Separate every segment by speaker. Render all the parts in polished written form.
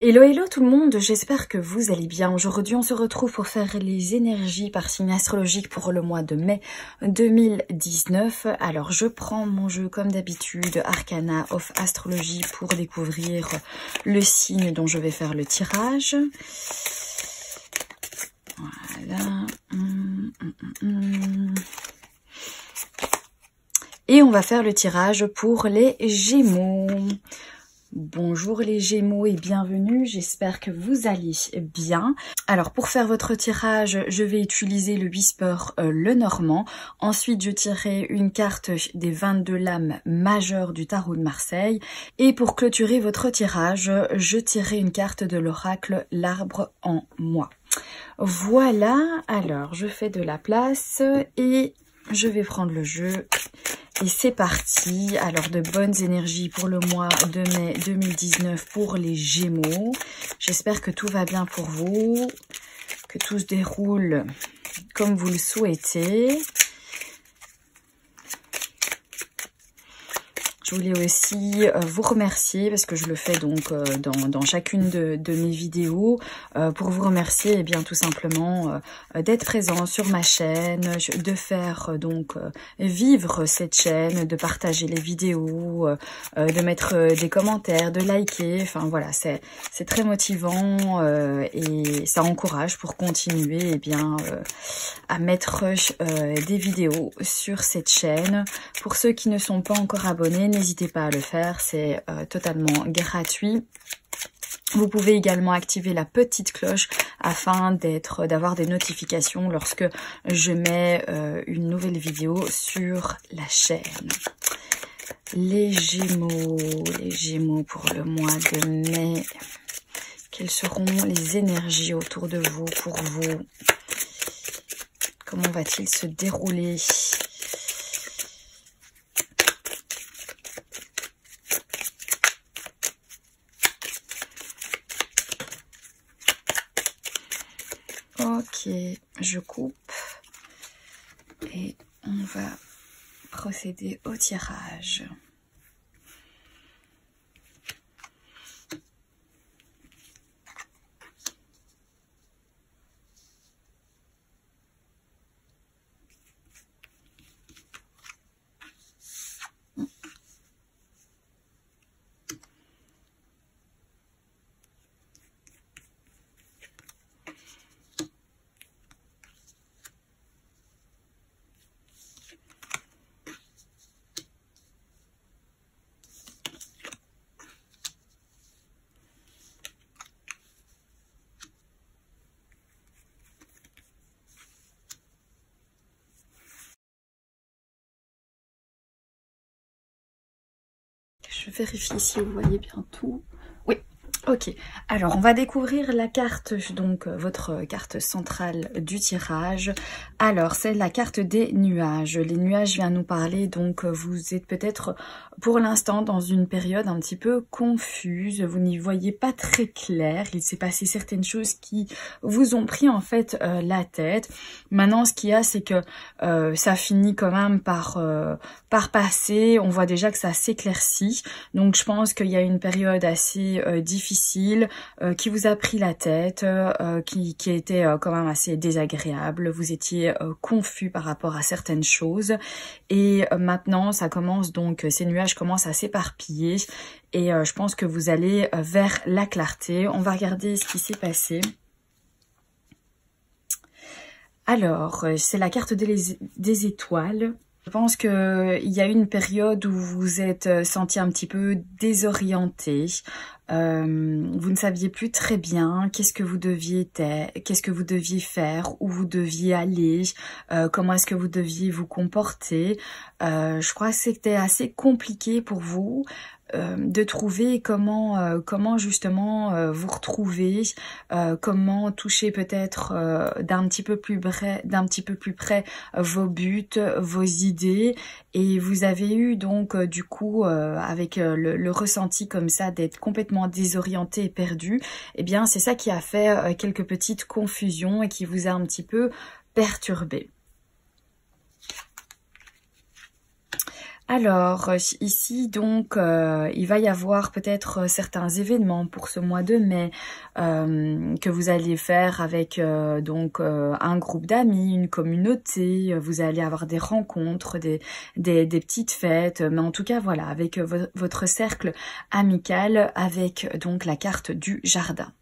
Speaker 1: Hello hello tout le monde, j'espère que vous allez bien. Aujourd'hui on se retrouve pour faire les énergies par signe astrologique pour le mois de mai 2019. Alors je prends mon jeu comme d'habitude, Arcana of Astrology, pour découvrir le signe dont je vais faire le tirage. Voilà. Et on va faire le tirage pour les Gémeaux. Bonjour les Gémeaux et bienvenue, j'espère que vous allez bien. Alors pour faire votre tirage, je vais utiliser le Whisper Lenormand. Ensuite je tirerai une carte des 22 lames majeures du tarot de Marseille. Et pour clôturer votre tirage, je tirerai une carte de l'oracle L'Arbre en moi. Voilà, alors je fais de la place et je vais prendre le jeu. Et c'est parti. Alors de bonnes énergies pour le mois de mai 2019 pour les Gémeaux. J'espère que tout va bien pour vous, que tout se déroule comme vous le souhaitez. Je voulais aussi vous remercier parce que je le fais donc dans chacune de mes vidéos pour vous remercier bien tout simplement d'être présent sur ma chaîne, de faire donc vivre cette chaîne, de partager les vidéos, de mettre des commentaires, de liker. Enfin voilà, c'est très motivant et ça encourage pour continuer à mettre des vidéos sur cette chaîne. Pour ceux qui ne sont pas encore abonnés, n'hésitez pas à le faire, c'est totalement gratuit. Vous pouvez également activer la petite cloche afin d'avoir des notifications lorsque je mets une nouvelle vidéo sur la chaîne. Les Gémeaux pour le mois de mai. Quelles seront les énergies autour de vous, pour vous? Comment va-t-il se dérouler? Ok, je coupe et on va procéder au tirage. Je vérifie si vous voyez bien tout. Oui, ok. Alors, on va découvrir la carte, donc votre carte centrale du tirage. Alors, c'est la carte des nuages. Les nuages viennent nous parler, donc vous êtes peut-être pour l'instant dans une période un petit peu confuse. Vous n'y voyez pas très clair. Il s'est passé certaines choses qui vous ont pris en fait la tête. Maintenant, ce qu'il y a, c'est que ça finit quand même par passer. On voit déjà que ça s'éclaircit. Donc, je pense qu'il y a une période assez difficile qui vous a pris la tête, qui était quand même assez désagréable. Vous étiez confus par rapport à certaines choses. Et maintenant, ça commence donc, ces nuages commencent à s'éparpiller. Et je pense que vous allez vers la clarté. On va regarder ce qui s'est passé. Alors, c'est la carte des étoiles. Je pense qu'il y a eu une période où vous vous êtes senti un petit peu désorienté. Vous ne saviez plus très bien qu'est-ce que vous deviez faire, où vous deviez aller, comment est-ce que vous deviez vous comporter. Je crois que c'était assez compliqué pour vous de trouver comment justement vous retrouver, comment toucher peut-être d'un petit peu plus près vos buts, vos idées. Et vous avez eu donc du coup avec le ressenti comme ça d'être complètement désorienté et perdu. Eh bien c'est ça qui a fait quelques petites confusions et qui vous a un petit peu perturbé. Alors, ici, donc, il va y avoir peut-être certains événements pour ce mois de mai que vous allez faire avec donc un groupe d'amis, une communauté. Vous allez avoir des rencontres, des petites fêtes. Mais en tout cas, voilà, avec votre cercle amical, avec donc la carte du jardin.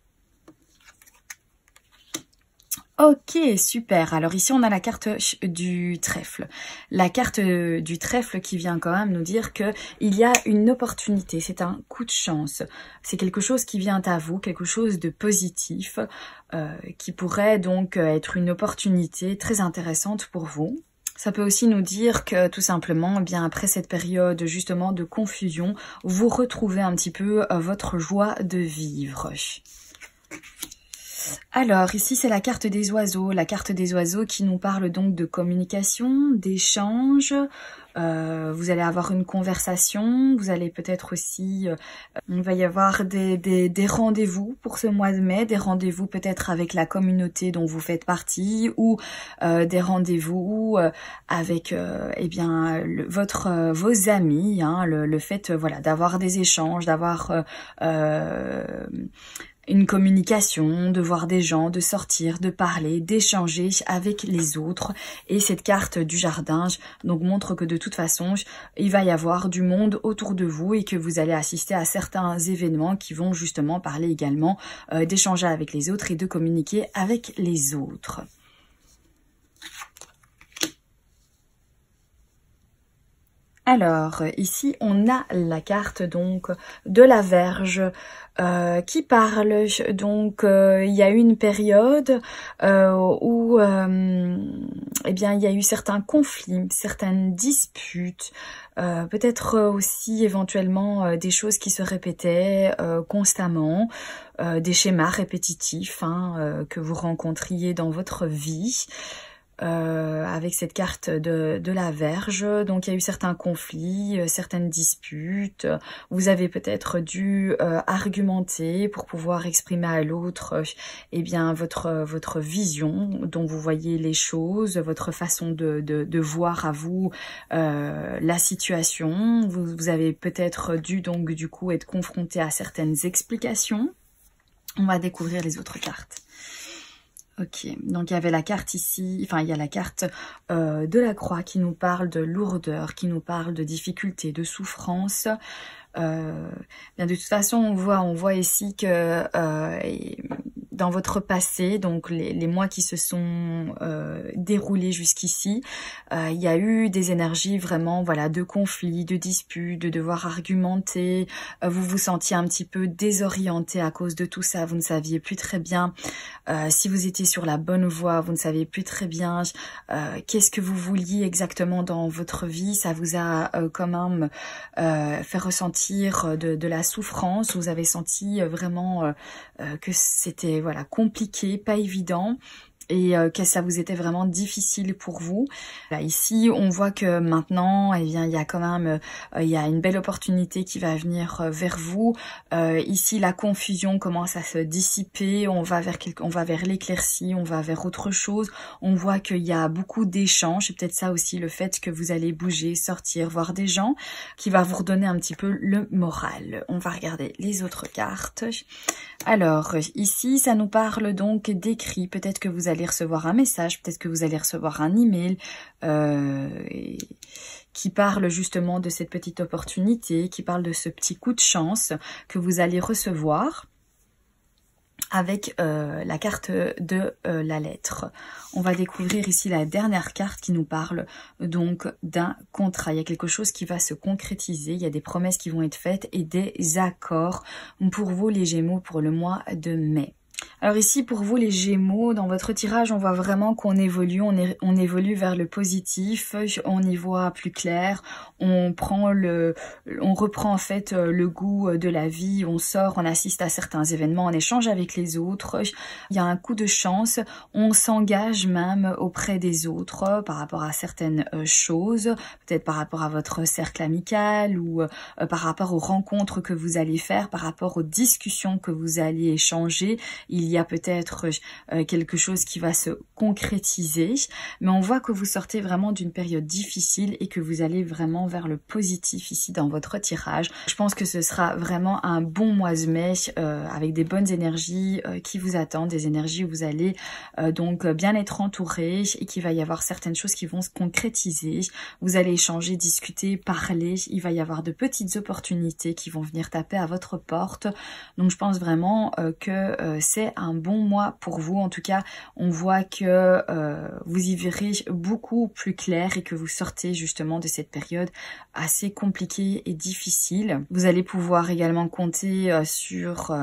Speaker 1: Ok, super. Alors ici, on a la carte du trèfle. La carte du trèfle qui vient quand même nous dire que il y a une opportunité. C'est un coup de chance. C'est quelque chose qui vient à vous, quelque chose de positif, qui pourrait donc être une opportunité très intéressante pour vous. Ça peut aussi nous dire que tout simplement, eh bien après cette période justement de confusion, vous retrouvez un petit peu votre joie de vivre. Alors, ici, c'est la carte des oiseaux qui nous parle donc de communication, d'échange. Vous allez avoir une conversation, vous allez peut-être aussi, il va y avoir des rendez-vous pour ce mois de mai, des rendez-vous peut-être avec la communauté dont vous faites partie ou des rendez-vous avec eh bien vos amis, hein, le fait voilà d'avoir des échanges, d'avoir une communication, de voir des gens, de sortir, de parler, d'échanger avec les autres. Et cette carte du jardin donc montre que de toute façon, il va y avoir du monde autour de vous et que vous allez assister à certains événements qui vont justement parler également d'échanger avec les autres et de communiquer avec les autres. Alors, ici, on a la carte donc de la Vierge qui parle. Donc, il y a eu une période où eh bien, il y a eu certains conflits, certaines disputes, peut-être aussi éventuellement des choses qui se répétaient constamment, des schémas répétitifs hein, que vous rencontriez dans votre vie. Avec cette carte de la Vierge. Donc il y a eu certains conflits, certaines disputes. Vous avez peut-être dû argumenter pour pouvoir exprimer à l'autre eh bien votre vision dont vous voyez les choses, votre façon de voir à vous la situation. Vous avez peut-être dû donc du coup être confronté à certaines explications. On va découvrir les autres cartes. Ok, donc il y avait la carte ici, enfin il y a la carte de la croix qui nous parle de lourdeur, qui nous parle de difficulté, de souffrance. Bien de toute façon, on voit ici que dans votre passé, donc les mois qui se sont déroulés jusqu'ici, il y a eu des énergies vraiment voilà de conflits, de disputes, de devoir argumenter. Vous vous sentiez un petit peu désorienté à cause de tout ça. Vous ne saviez plus très bien si vous étiez sur la bonne voie. Vous ne saviez plus très bien qu'est-ce que vous vouliez exactement dans votre vie. Ça vous a quand même fait ressentir de la souffrance. Vous avez senti vraiment que c'était voilà compliqué, pas évident. Et que ça vous était vraiment difficile pour vous. Là, ici, on voit que maintenant, eh bien, il y a quand même, il y a une belle opportunité qui va venir vers vous. Ici, la confusion commence à se dissiper. On va vers l'éclaircie, on va vers autre chose. On voit qu'il y a beaucoup d'échanges. C'est peut-être ça aussi le fait que vous allez bouger, sortir, voir des gens, qui va vous redonner un petit peu le moral. On va regarder les autres cartes. Alors, ici, ça nous parle donc d'écrit. Peut-être que vous allez recevoir un message, peut-être que vous allez recevoir un email qui parle justement de cette petite opportunité, qui parle de ce petit coup de chance que vous allez recevoir avec la carte de la lettre. On va découvrir ici la dernière carte qui nous parle donc d'un contrat. Il y a quelque chose qui va se concrétiser, il y a des promesses qui vont être faites et des accords pour vous les Gémeaux pour le mois de mai. Alors ici, pour vous les Gémeaux, dans votre tirage, on voit vraiment qu'on évolue, on évolue vers le positif, on y voit plus clair, on reprend en fait le goût de la vie, on sort, on assiste à certains événements, on échange avec les autres, il y a un coup de chance, on s'engage même auprès des autres par rapport à certaines choses, peut-être par rapport à votre cercle amical ou par rapport aux rencontres que vous allez faire, par rapport aux discussions que vous allez échanger. Il y a peut-être quelque chose qui va se concrétiser, mais on voit que vous sortez vraiment d'une période difficile et que vous allez vraiment vers le positif ici dans votre tirage. Je pense que ce sera vraiment un bon mois de mai avec des bonnes énergies qui vous attendent, des énergies où vous allez donc bien être entouré et qu'il va y avoir certaines choses qui vont se concrétiser. Vous allez échanger, discuter, parler, il va y avoir de petites opportunités qui vont venir taper à votre porte. Donc je pense vraiment que c'est un bon mois pour vous. En tout cas, on voit que vous y verrez beaucoup plus clair et que vous sortez justement de cette période assez compliquée et difficile. Vous allez pouvoir également compter sur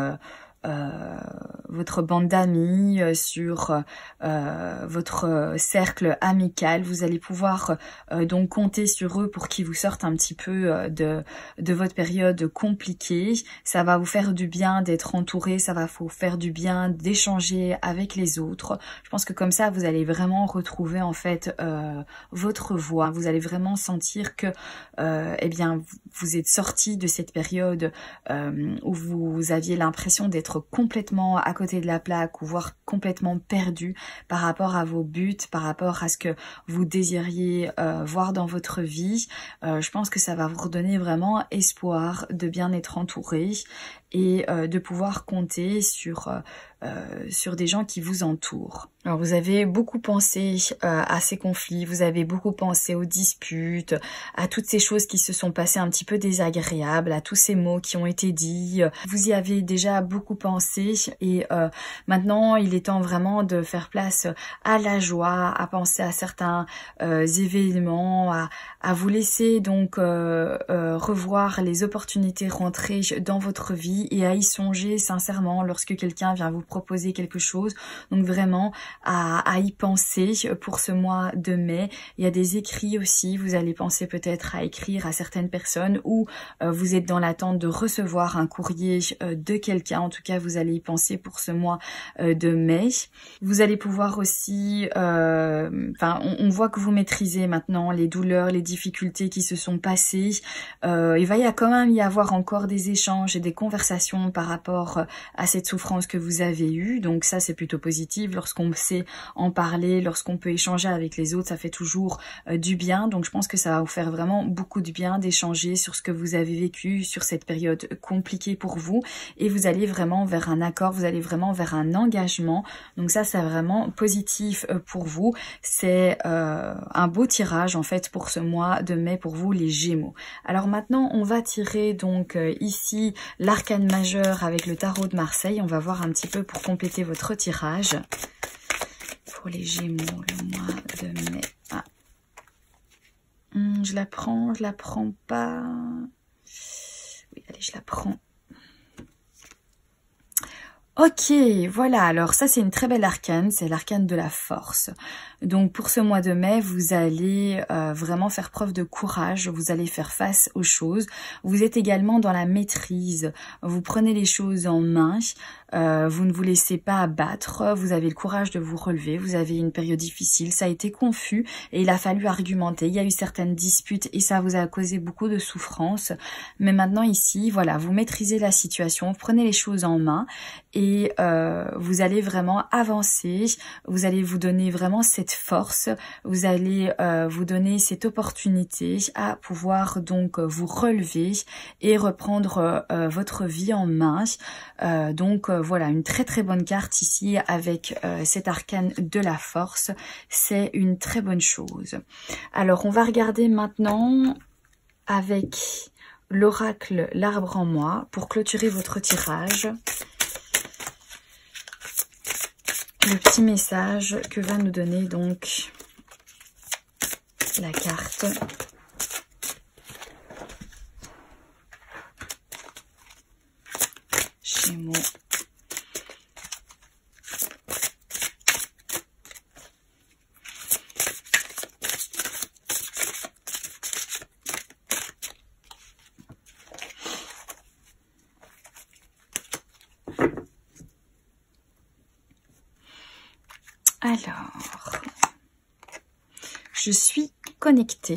Speaker 1: votre bande d'amis, sur votre cercle amical. Vous allez pouvoir donc compter sur eux pour qu'ils vous sortent un petit peu de votre période compliquée. Ça va vous faire du bien d'être entouré, ça va vous faire du bien d'échanger avec les autres. Je pense que comme ça, vous allez vraiment retrouver en fait votre voie. Vous allez vraiment sentir que eh bien, vous êtes sorti de cette période où vous aviez l'impression d'être complètement à côté de la plaque ou voire complètement perdu par rapport à vos buts, par rapport à ce que vous désiriez voir dans votre vie. Je pense que ça va vous redonner vraiment espoir de bien être entouré et de pouvoir compter sur des gens qui vous entourent. Alors vous avez beaucoup pensé à ces conflits, vous avez beaucoup pensé aux disputes, à toutes ces choses qui se sont passées un petit peu désagréables, à tous ces mots qui ont été dits. Vous y avez déjà beaucoup pensé et maintenant il est temps vraiment de faire place à la joie, à penser à certains événements, à vous laisser donc revoir les opportunités rentrer dans votre vie et à y songer sincèrement lorsque quelqu'un vient vous proposer quelque chose. Donc vraiment à y penser pour ce mois de mai. Il y a des écrits aussi, vous allez penser peut-être à écrire à certaines personnes ou vous êtes dans l'attente de recevoir un courrier de quelqu'un. En tout cas, vous allez y penser pour ce mois de mai. Vous allez pouvoir aussi, on voit que vous maîtrisez maintenant les douleurs, les difficultés qui se sont passées. Il va quand même y avoir encore des échanges et des conversations par rapport à cette souffrance que vous avez eue. Donc ça, c'est plutôt positif. Lorsqu'on sait en parler, lorsqu'on peut échanger avec les autres, ça fait toujours du bien. Donc je pense que ça va vous faire vraiment beaucoup de bien d'échanger sur ce que vous avez vécu, sur cette période compliquée pour vous. Et vous allez vraiment vers un accord, vous allez vraiment vers un engagement. Donc ça, c'est vraiment positif pour vous. C'est un beau tirage en fait pour ce mois de mai pour vous les Gémeaux. Alors maintenant, on va tirer donc ici l'arcane majeur avec le tarot de Marseille. On va voir un petit peu pour compléter votre tirage. Pour les Gémeaux, le mois de mai. Ah. Je la prends pas. Oui, allez, je la prends. Ok, voilà, alors ça c'est une très belle arcane, c'est l'arcane de la force. Donc pour ce mois de mai, vous allez vraiment faire preuve de courage, vous allez faire face aux choses. Vous êtes également dans la maîtrise, vous prenez les choses en main, vous ne vous laissez pas abattre, vous avez le courage de vous relever, vous avez une période difficile, ça a été confus et il a fallu argumenter. Il y a eu certaines disputes et ça vous a causé beaucoup de souffrance. Mais maintenant ici, voilà, vous maîtrisez la situation, vous prenez les choses en main et vous allez vraiment avancer, vous allez vous donner vraiment cette force, vous allez vous donner cette opportunité à pouvoir donc vous relever et reprendre votre vie en main. Voilà, une très très bonne carte ici avec cet arcane de la force, c'est une très bonne chose. Alors on va regarder maintenant avec l'oracle l'arbre en moi pour clôturer votre tirage. Le petit message que va nous donner donc la carte. Gémeaux. Alors, je suis connectée.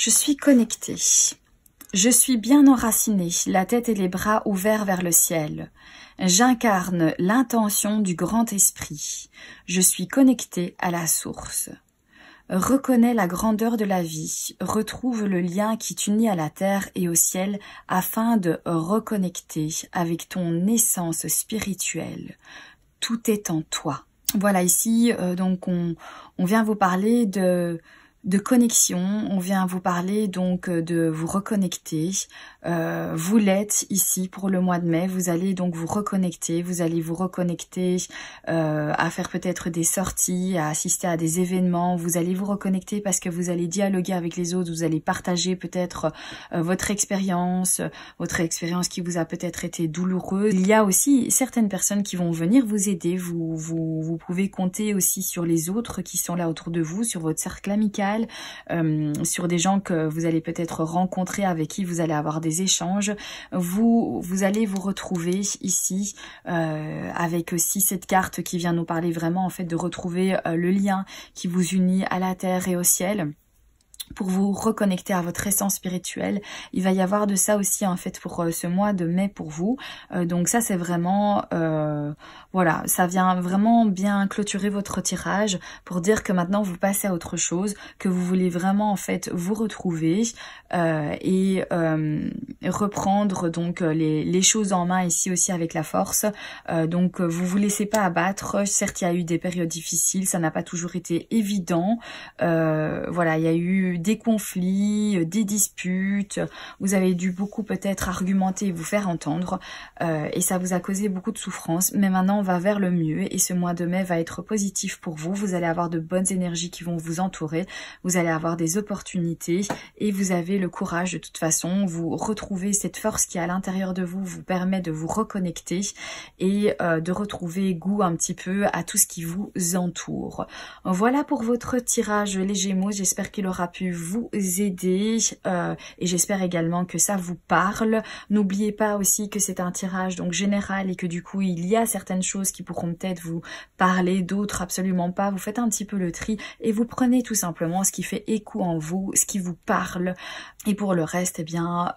Speaker 1: Je suis connectée. Je suis bien enracinée, la tête et les bras ouverts vers le ciel. J'incarne l'intention du grand esprit. Je suis connectée à la source. Reconnais la grandeur de la vie, retrouve le lien qui t'unit à la terre et au ciel afin de reconnecter avec ton essence spirituelle. Tout est en toi. Voilà, ici, donc on vient vous parler de connexion, on vient vous parler donc de vous reconnecter. Vous l'êtes ici pour le mois de mai, vous allez donc vous reconnecter, à faire peut-être des sorties, à assister à des événements, vous allez vous reconnecter parce que vous allez dialoguer avec les autres, vous allez partager peut-être votre expérience qui vous a peut-être été douloureuse. Il y a aussi certaines personnes qui vont venir vous aider, vous pouvez compter aussi sur les autres qui sont là autour de vous, sur votre cercle amical, sur des gens que vous allez peut-être rencontrer, avec qui vous allez avoir des échanges. Vous allez vous retrouver ici avec aussi cette carte qui vient nous parler vraiment en fait de retrouver le lien qui vous unit à la terre et au ciel. Pour vous reconnecter à votre essence spirituelle. Il va y avoir de ça aussi en fait pour ce mois de mai pour vous. Donc ça c'est vraiment, voilà, ça vient vraiment bien clôturer votre tirage pour dire que maintenant vous passez à autre chose, que vous voulez vraiment en fait vous retrouver et reprendre donc les choses en main ici aussi avec la force. Donc vous vous laissez pas abattre. Certes il y a eu des périodes difficiles, ça n'a pas toujours été évident. Voilà, il y a eu des conflits, des disputes, vous avez dû beaucoup peut-être argumenter et vous faire entendre et ça vous a causé beaucoup de souffrance, mais maintenant on va vers le mieux et ce mois de mai va être positif pour vous, vous allez avoir de bonnes énergies qui vont vous entourer, vous allez avoir des opportunités et vous avez le courage de toute façon, vous retrouvez cette force qui est à l'intérieur de vous, vous permet de vous reconnecter et de retrouver goût un petit peu à tout ce qui vous entoure. Voilà pour votre tirage les Gémeaux, j'espère qu'il aura pu vous aider et j'espère également que ça vous parle. N'oubliez pas aussi que c'est un tirage donc général et que du coup il y a certaines choses qui pourront peut-être vous parler, d'autres absolument pas. Vous faites un petit peu le tri et vous prenez tout simplement ce qui fait écho en vous, ce qui vous parle et pour le reste eh bien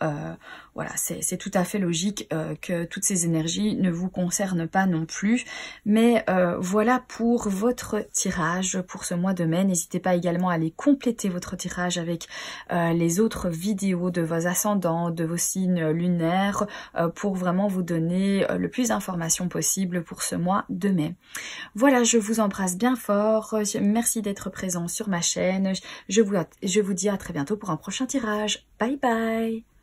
Speaker 1: voilà, c'est tout à fait logique que toutes ces énergies ne vous concernent pas non plus. Mais voilà pour votre tirage pour ce mois de mai. N'hésitez pas également à aller compléter votre tirage avec les autres vidéos de vos ascendants, de vos signes lunaires pour vraiment vous donner le plus d'informations possible pour ce mois de mai. Voilà, je vous embrasse bien fort. Merci d'être présent sur ma chaîne. Je vous dis à très bientôt pour un prochain tirage. Bye bye!